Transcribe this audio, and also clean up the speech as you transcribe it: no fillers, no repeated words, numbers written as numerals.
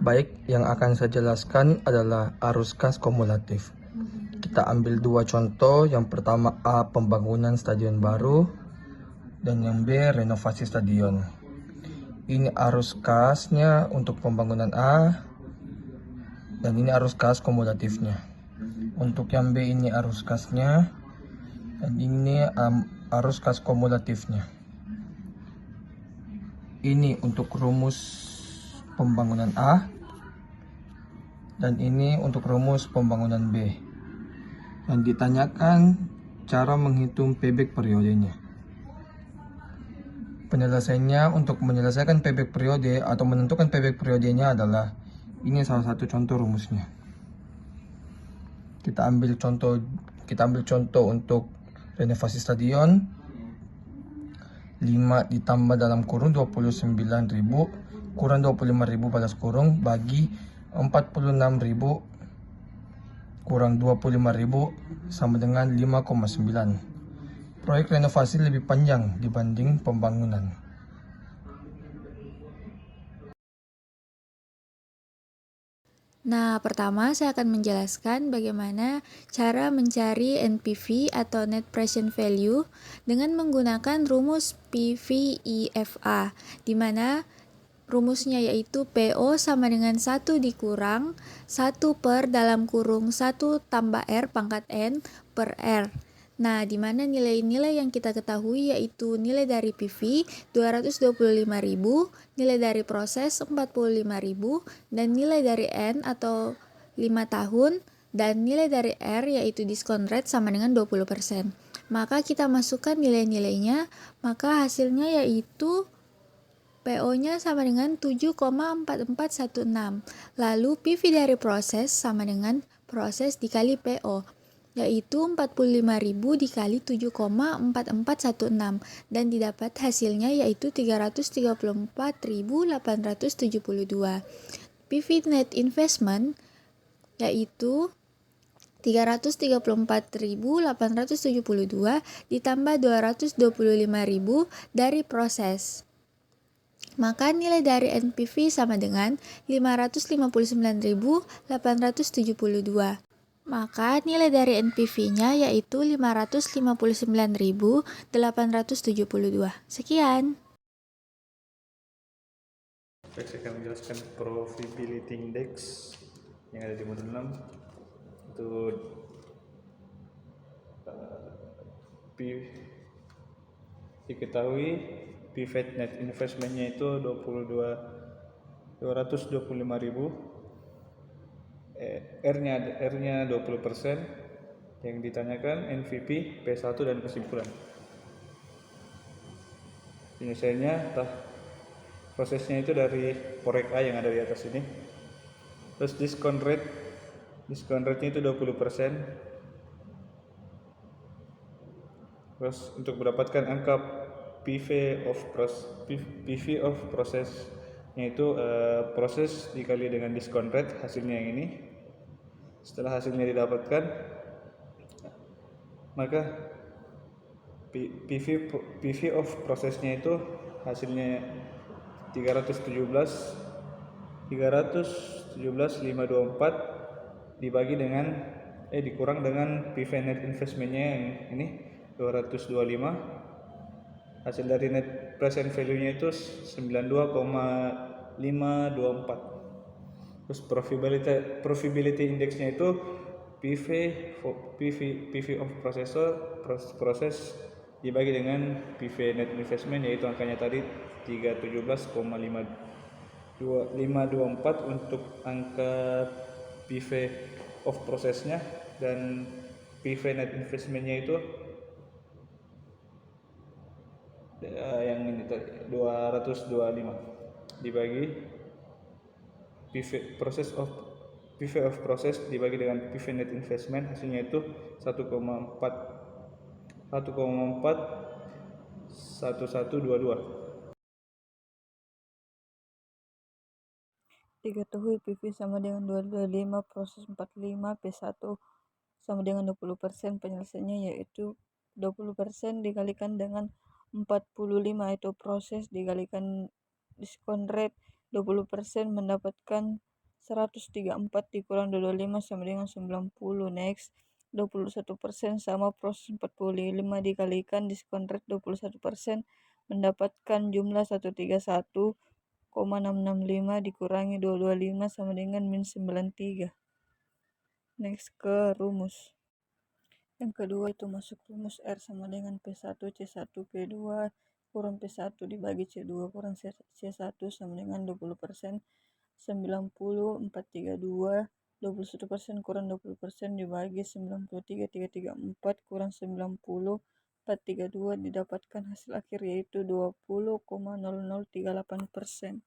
Baik, yang akan saya jelaskan adalah arus kas kumulatif. Kita ambil dua contoh, yang pertama A, pembangunan stadion baru, dan yang B, renovasi stadion. Ini arus kasnya untuk pembangunan A, dan ini arus kas kumulatifnya. Untuk yang B ini arus kasnya, dan ini arus kas kumulatifnya. Ini untuk rumus pembangunan A, dan ini untuk rumus pembangunan B. Yang ditanyakan cara menghitung payback periodenya. Penyelesaiannya untuk menyelesaikan payback periode atau menentukan payback periodenya adalah ini salah satu contoh rumusnya. Kita ambil contoh untuk renovasi stadion. 5 ditambah dalam kurung 29.000 kurang 25.000 balas kurung bagi 46.000 kurang 25.000 sama dengan 5,9. Proyek renovasi lebih panjang dibanding pembangunan. Nah, pertama saya akan menjelaskan bagaimana cara mencari NPV atau Net Present Value dengan menggunakan rumus PVIFA, di mana rumusnya yaitu PO sama dengan 1 dikurang 1 per dalam kurung 1 tambah R pangkat N per R. Nah, di mana nilai-nilai yang kita ketahui yaitu nilai dari PV 225.000, nilai dari proses 45.000, dan nilai dari N atau 5 tahun, dan nilai dari R yaitu diskon rate sama dengan 20%. Maka kita masukkan nilai-nilainya, maka hasilnya yaitu PO-nya sama dengan 7,4416. Lalu PV dari proses sama dengan proses dikali PO, yaitu 45.000 dikali 7,4416, dan didapat hasilnya yaitu 334.872. PV net investment yaitu 334.872 ditambah 225.000 dari proses. Maka nilai dari NPV sama dengan 559.872. Maka nilai dari NPV-nya yaitu 559.872. Sekian. Baik, saya akan menjelaskan Profitability Index yang ada di modul 6. Itu diketahui pivot net investmentnya itu 225.000, R-nya 20%. Yang ditanyakan NVP, P1 dan kesimpulan. Penyelesaiannya prosesnya itu dari Porek A yang ada di atas ini. Terus discount rate-nya itu 20%. Terus untuk mendapatkan angka PV of process yaitu proses dikali dengan discount rate, hasilnya yang ini. Setelah hasilnya didapatkan, maka PV of prosesnya itu hasilnya 317.524 dibagi dengan dikurang dengan PV net investmentnya yang ini 225. Hasil dari net present value-nya itu 92,524. Terus profitability index-nya itu PV of proses dibagi dengan PV net investment, yaitu angkanya tadi 317,524 untuk angka PV of prosesnya, dan PV net investmentnya itu yang ini tadi 225 dibagi PV of process dibagi dengan PV net investment, hasilnya itu 1,41122. Diketahui PV sama dengan 225, proses 45, P1 sama dengan 20%. Penyelesaiannya yaitu 20% dikalikan dengan 45, itu proses dikalikan diskon rate 20% mendapatkan 134 dikurang 225 sama dengan 90. Next, 21% sama proses 45 dikalikan diskon rate 21% mendapatkan jumlah 131,665 dikurangi 225 sama dengan min 93. Next ke rumus. Yang kedua itu masuk rumus R sama dengan P1 C1 P2 kurang P1 dibagi C2 kurang C1 sama dengan 20%. 90 432 21% kurang 20% dibagi 93 334 kurang 90 432 didapatkan hasil akhir yaitu 20,0038%.